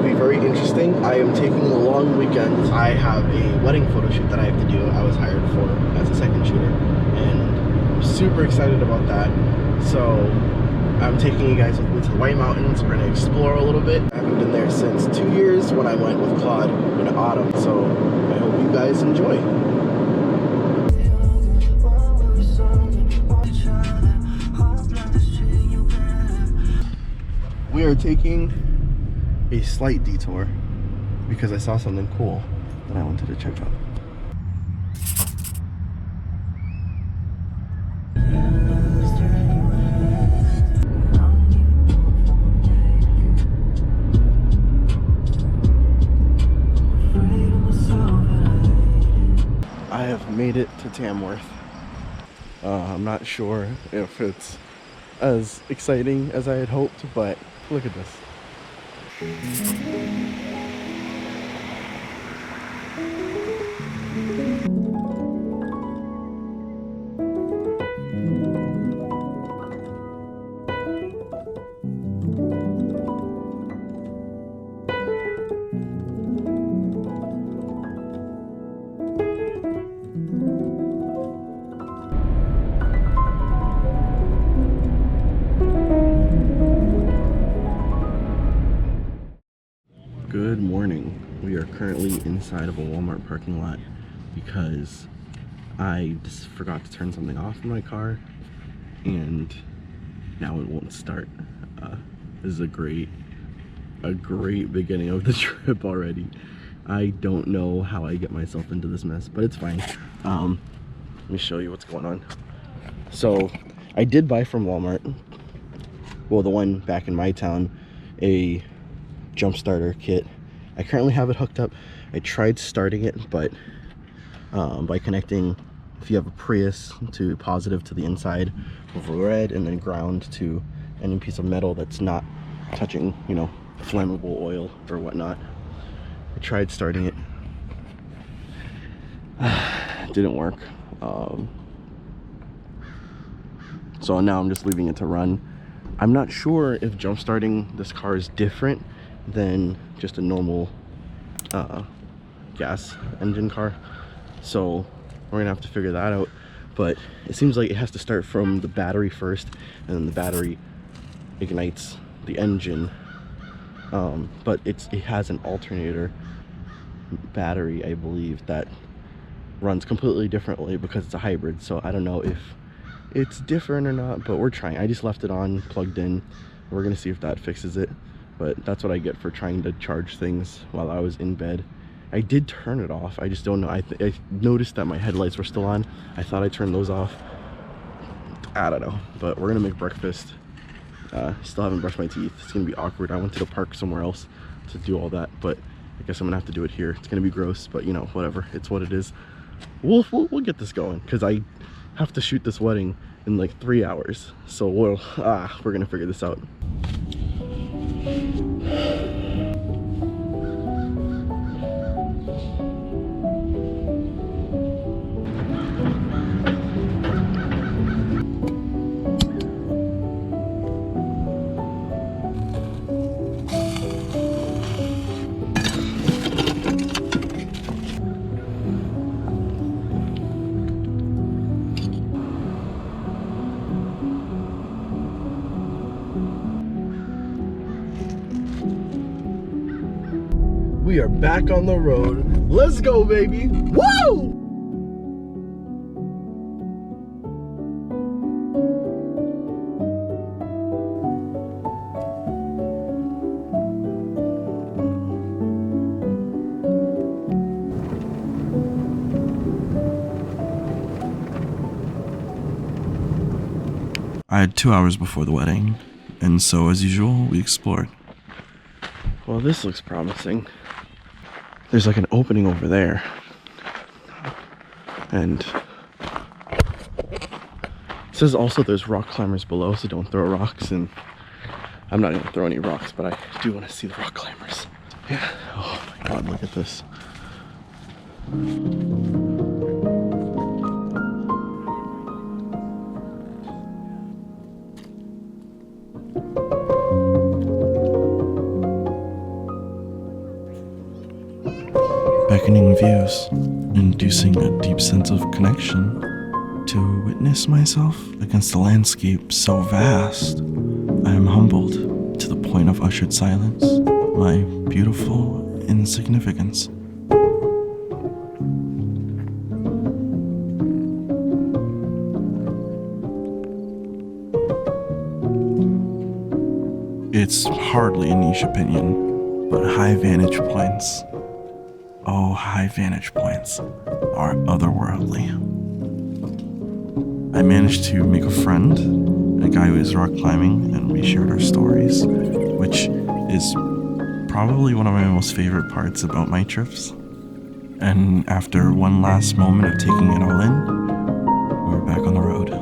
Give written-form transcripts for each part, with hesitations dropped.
be very interesting. I am taking a long weekend. I have a wedding photo shoot that I have to do. I was hired for as a second shooter, and I'm super excited about that. So I'm taking you guys with me to the White Mountains. We're gonna explore a little bit. I haven't been there since 2 years when I went with Claude in the autumn. So I hope you guys enjoy. We are taking a slight detour because I saw something cool that I wanted to check out. I have made it to Tamworth. I'm not sure if it's as exciting as I had hoped, but look at this. Good morning. We are currently inside of a Walmart parking lot because I just forgot to turn something off in my car and now it won't start. This is a great beginning of the trip already. I don't know how I get myself into this mess, but it's fine. Let me show you what's going on. So I did buy from Walmart, well, the one back in my town, a jump starter kit. I currently have it hooked up. I tried starting it, but by connecting, if you have a Prius, to positive to the inside of red and then ground to any piece of metal that's not touching, you know, flammable oil or whatnot. I tried starting it. It didn't work. So now I'm just leaving it to run. I'm not sure if jump starting this car is different than just a normal gas engine car, so we're gonna have to figure that out. But it seems like it has to start from the battery first, and then the battery ignites the engine, but it has an alternator battery, I believe, that runs completely differently because it's a hybrid. So I don't know if it's different or not, but we're trying. I just left it on, plugged in. We're gonna see if that fixes it. But that's what I get for trying to charge things while I was in bed. I did turn it off. I just don't know. I noticed that my headlights were still on. I thought I turned those off. I don't know. But we're gonna make breakfast. Still haven't brushed my teeth. It's gonna be awkward. I wanted to park somewhere else to do all that, but I guess I'm gonna have to do it here. It's gonna be gross, but you know, whatever. It's what it is. We'll get this going because I have to shoot this wedding in like 3 hours. So we're gonna figure this out. We are back on the road. Let's go, baby. Woo! I had 2 hours before the wedding, and so as usual, we explored. Well, this looks promising. There's like an opening over there, and it says also there's rock climbers below, so don't throw rocks. And I'm not gonna throw any rocks, but I do want to see the rock climbers. Yeah. Oh my god, look at this. breathtaking views, inducing a deep sense of connection. To witness myself against a landscape so vast, I am humbled to the point of ushered silence, my beautiful insignificance. It's hardly a niche opinion, but high vantage points, oh, high vantage points, are otherworldly. I managed to make a friend, a guy who is rock climbing, and we shared our stories, which is probably one of my most favorite parts about my trips. And after one last moment of taking it all in, we were back on the road.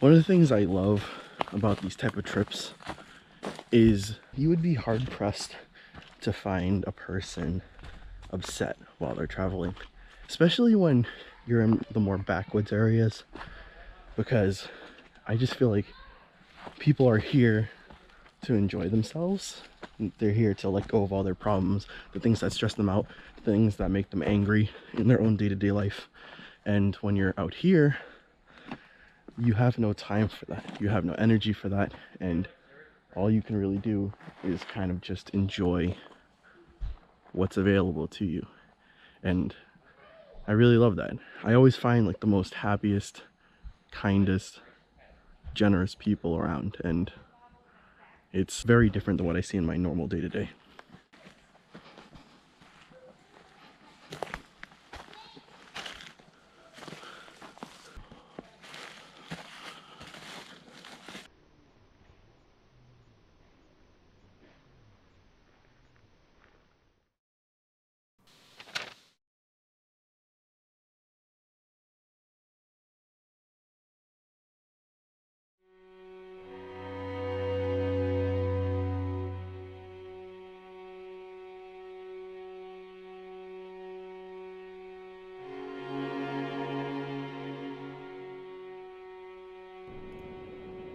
One of the things I love about these type of trips is you would be hard pressed to find a person upset while they're traveling, especially when you're in the more backwoods areas, because I just feel like people are here to enjoy themselves. They're here to let go of all their problems, the things that stress them out, things that make them angry in their own day-to-day life. And when you're out here, you have no time for that, you have no energy for that, and all you can really do is kind of just enjoy what's available to you. And I really love that. I always find like the most happiest, kindest, generous people around, and it's very different than what I see in my normal day-to-day.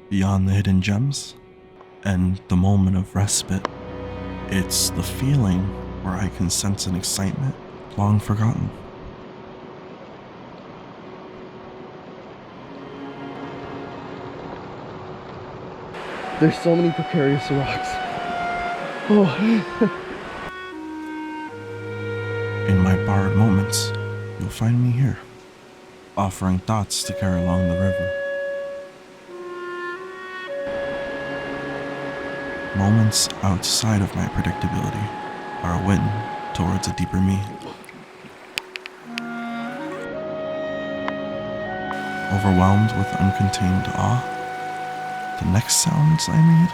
Beyond the hidden gems and the moment of respite, it's the feeling where I can sense an excitement long forgotten. There's so many precarious rocks. Oh. In my borrowed moments, you'll find me here, offering thoughts to carry along the river. Moments outside of my predictability are a win towards a deeper me. Overwhelmed with uncontained awe, the next sounds I made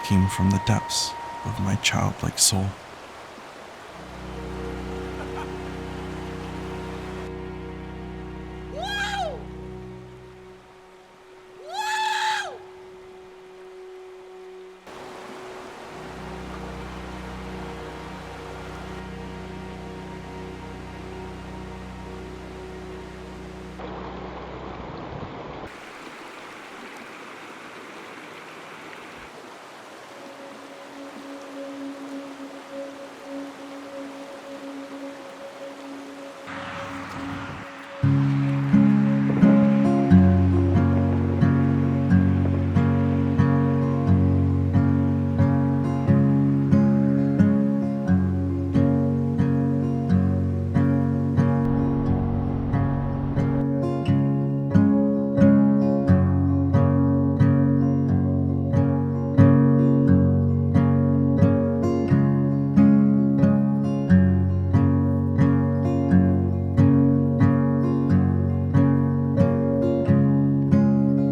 came from the depths of my childlike soul.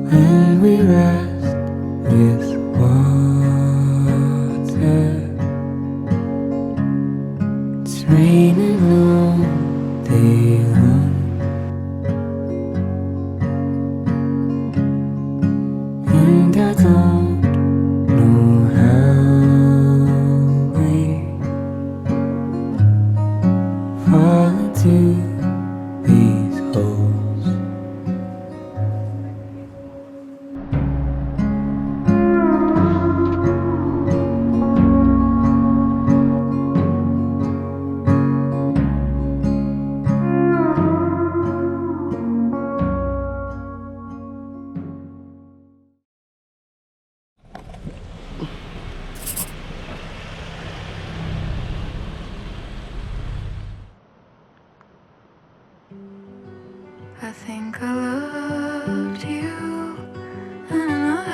When we rest with water, it's raining all day long, and I don't know how we fall into these holes. I think I loved you in another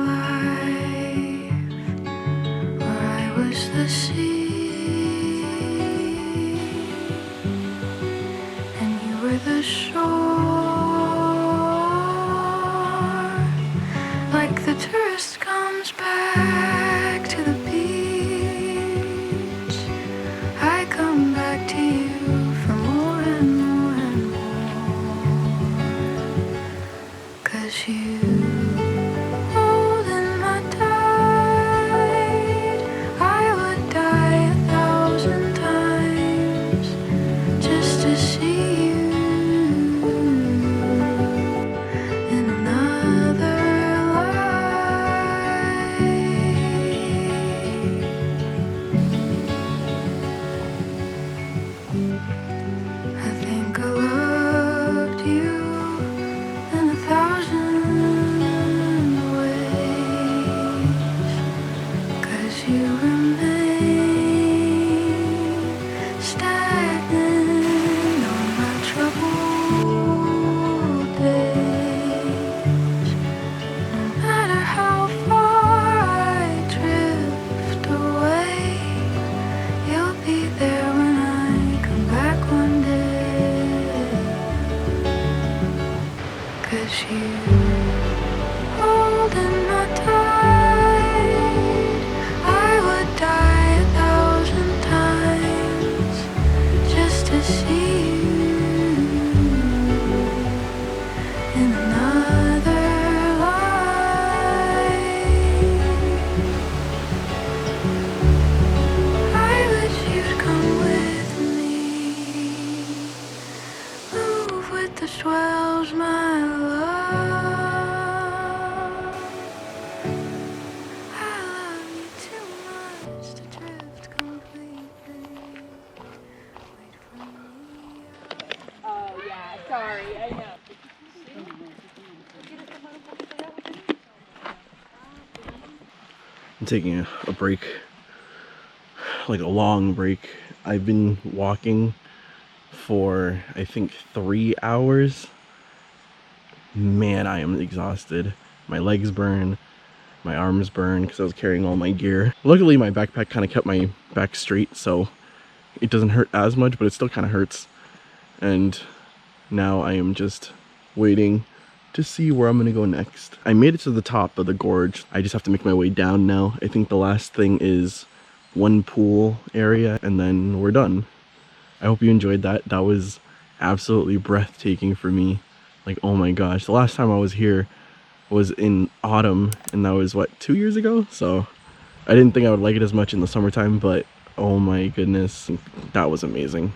life, where I was the sea and you were the shore. Like the tourist comes back to the beach, I come back to you for more and more and more. 'Cause you hold in my tide, I would die 1,000 times just to see you in another life. I think I loved you in 1,000 ways, 'cause you remain stagnant on my troubled days. No matter how far I drift away, you'll be there when I come back one day. 'Cause you hold in my tide, I would die 1,000 times just to see you in another life. I wish you'd come with me, move with the swells, my love. I love you too much to drift completely. Wait for me. I'm taking a break, like a long break. I've been walking for I think 3 hours. Man, I am exhausted. My legs burn, my arms burn because I was carrying all my gear. Luckily my backpack kind of kept my back straight, so it doesn't hurt as much, but it still kind of hurts. And now I am just waiting to see where I'm gonna go next. I made it to the top of the gorge. I just have to make my way down now. I think the last thing is one pool area and then we're done. I hope you enjoyed that. That was absolutely breathtaking for me. Like, oh my gosh, the last time I was here was in autumn, and that was what, 2 years ago? So I didn't think I would like it as much in the summertime, but oh my goodness, that was amazing.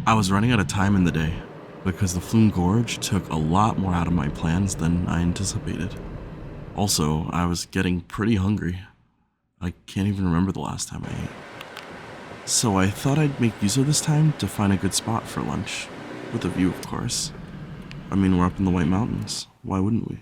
I was running out of time in the day because the Flume Gorge took a lot more out of my plans than I anticipated. Also, I was getting pretty hungry. I can't even remember the last time I ate. So I thought I'd make use of this time to find a good spot for lunch. With a view, of course. I mean, we're up in the White Mountains. Why wouldn't we?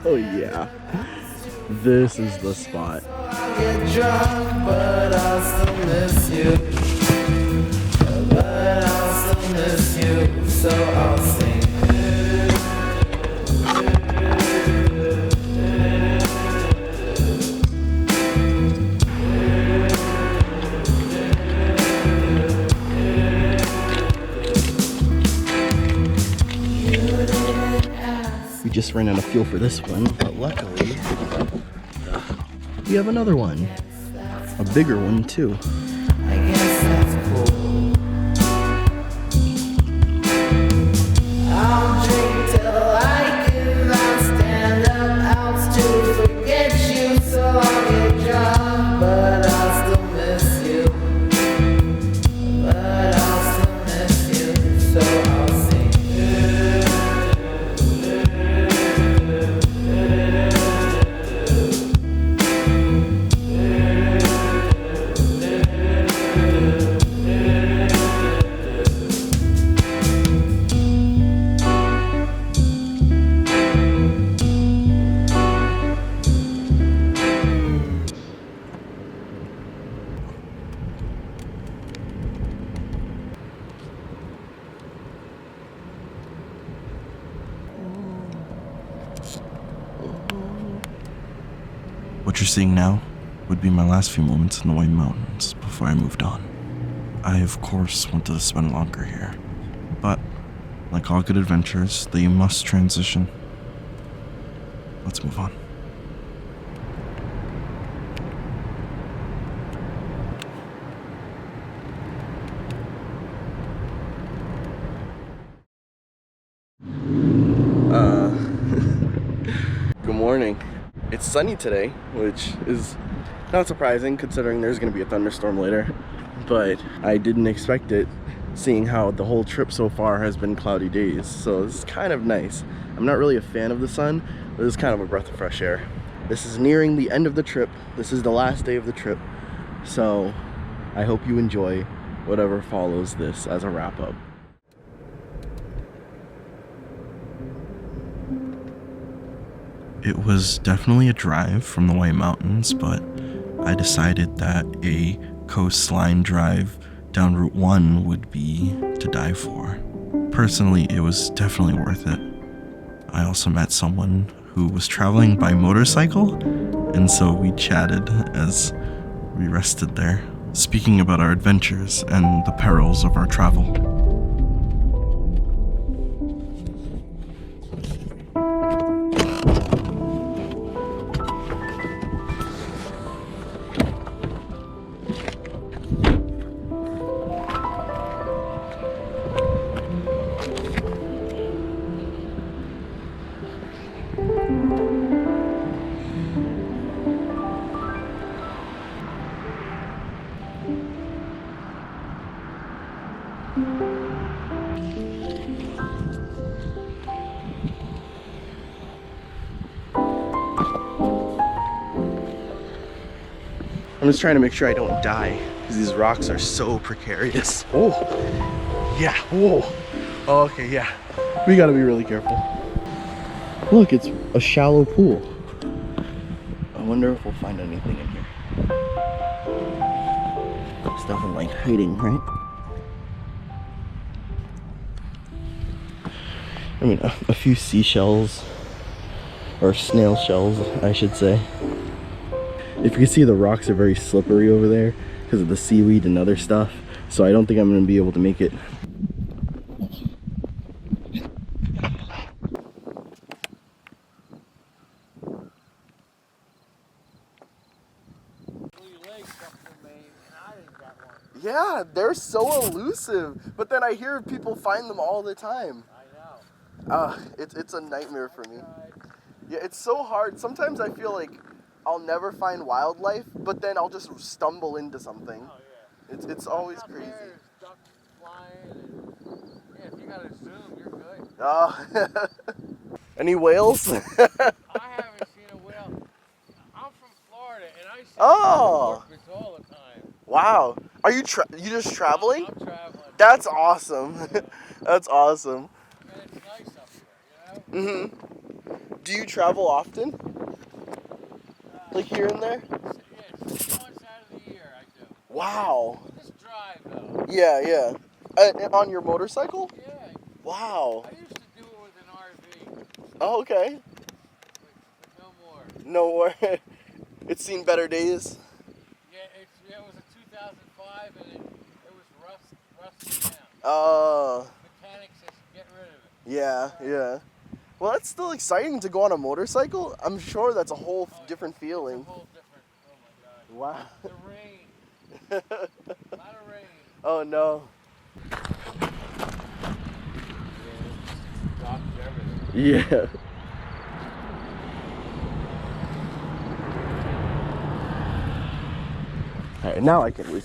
Oh yeah, this is the spot. I'll get drunk, but I'll still miss you. But I'll still miss you, so I'll sing. We just ran out of fuel for this one, but luckily we have another one. A bigger one too. I guess that's cool. I'll drink till I cannot stand up, else to forget you, so I'll get drunk, but I'll still miss you. But I'll still miss you, so I'll sing. What you're seeing now would be my last few moments in the White Mountains before I moved on. I, of course, wanted to spend longer here, but like all good adventures, they must transition. Let's move on. Good morning. It's sunny today, which is not surprising considering there's going to be a thunderstorm later, but I didn't expect it, seeing how the whole trip so far has been cloudy days. So this is kind of nice. I'm not really a fan of the sun, but this is kind of a breath of fresh air. This is nearing the end of the trip. This is the last day of the trip, so I hope you enjoy whatever follows this as a wrap-up. It was definitely a drive from the White Mountains, but I decided that a coastline drive down Route 1 would be to die for. Personally, it was definitely worth it. I also met someone who was traveling by motorcycle, and so we chatted as we rested there, speaking about our adventures and the perils of our travel. I'm just trying to make sure I don't die because these rocks are so precarious. Oh, yeah, whoa. Oh, okay, yeah. We gotta be really careful. Look, it's a shallow pool. I wonder if we'll find anything in here. There's nothing like hiding, right? I mean, a few seashells, or snail shells, I should say. If you can see, the rocks are very slippery over there because of the seaweed and other stuff. So I don't think I'm going to be able to make it. Yeah, they're so elusive. But then I hear people find them all the time. I know. It's a nightmare for me. Yeah, it's so hard. Sometimes I feel like I'll never find wildlife, but then I'll just stumble into something. Oh, yeah. It's always crazy. There's ducks flying and, yeah, if you got a zoom, you're good. Oh. Any whales? I haven't seen a whale. I'm from Florida and I see porpoise all the time. Wow. Are you you just traveling? I'm traveling. That's awesome. That's awesome. And it's nice up here, you know? Mm-hmm. Do you travel often? Like here and there? Yeah, 6 months out of the year I do. Wow. Just drive though. Yeah, yeah. On your motorcycle? Yeah. Wow. I used to do it with an RV. Oh, okay. But no more. No more. It's seen better days. Yeah, it was a 2005 and it was rusty down. Mechanics says get rid of it. Yeah, yeah. Well, it's still exciting to go on a motorcycle. I'm sure that's a whole different feeling. It's a whole different, oh my God. Wow. The rain. A lot of rain. Oh no. Stopped everything. Yeah. Alright, now I can read.